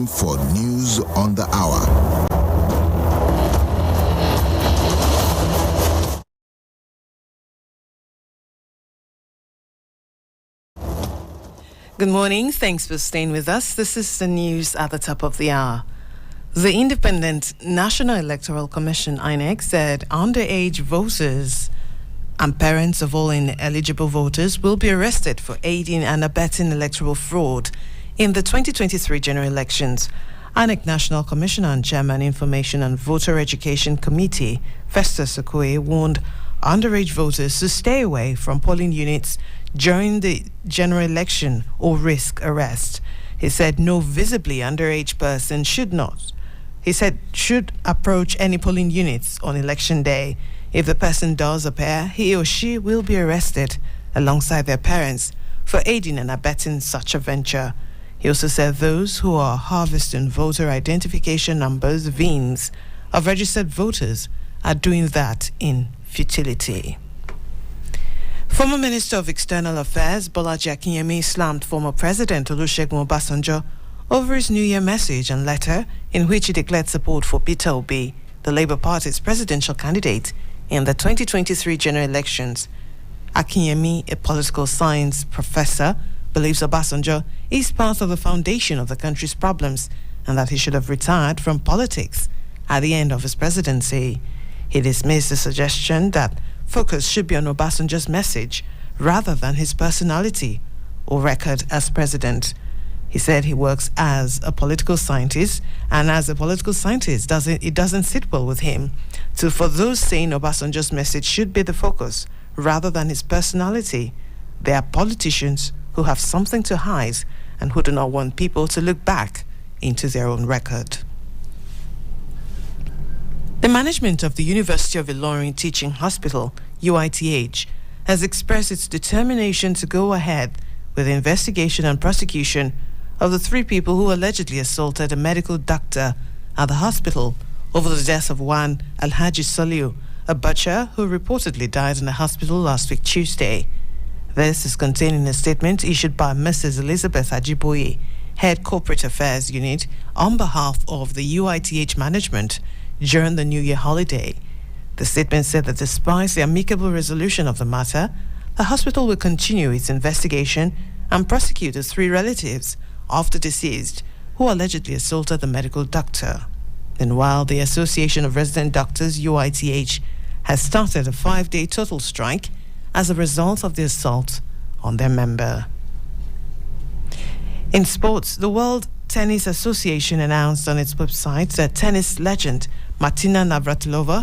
time for news on the hour. Good morning. Thanks for staying with us. This is the news at the top of the hour. The Independent National Electoral Commission, INEC, said underage voters and parents of all ineligible voters will be arrested for aiding and abetting electoral fraud in the 2023 general elections. INEC National Commissioner and Chairman Information and Voter Education Committee, Festus Okoye, warned underage voters to stay away from polling units during the general election or risk arrest. He said no visibly underage person should approach any polling units on election day. If the person does appear, he or she will be arrested alongside their parents for aiding and abetting such a venture. He also said those who are harvesting voter identification numbers, VINs, of registered voters are doing that in futility. Former Minister of External Affairs Bolaji Akinyemi slammed former President Olusegun Obasanjo over his New Year message and letter in which he declared support for Peter Obi, the Labour Party's presidential candidate in the 2023 general elections. Akinyemi, a political science professor, believes Obasanjo is part of the foundation of the country's problems and that he should have retired from politics at the end of his presidency. He dismissed the suggestion that focus should be on Obasanjo's message rather than his personality or record as president. He said he works as a political scientist, and as a political scientist, it doesn't sit well with him. So for those saying Obasanjo's message should be the focus rather than his personality, they are politicians who have something to hide and who do not want people to look back into their own record. The management of the University of Ilorin Teaching Hospital, UITH, has expressed its determination to go ahead with the investigation and prosecution of the 3 people who allegedly assaulted a medical doctor at the hospital over the death of one Alhaji Soliu, a butcher who reportedly died in the hospital last week Tuesday. This is contained in a statement issued by Mrs. Elizabeth Ajiboye, Head Corporate Affairs Unit, on behalf of the UITH management during the New Year holiday. The statement said that despite the amicable resolution of the matter, the hospital will continue its investigation and prosecute the 3 relatives of the deceased who allegedly assaulted the medical doctor. Meanwhile, the Association of Resident Doctors, UITH, has started a 5-day total strike as a result of the assault on their member. In sports, the World Tennis Association announced on its website that tennis legend Martina Navratilova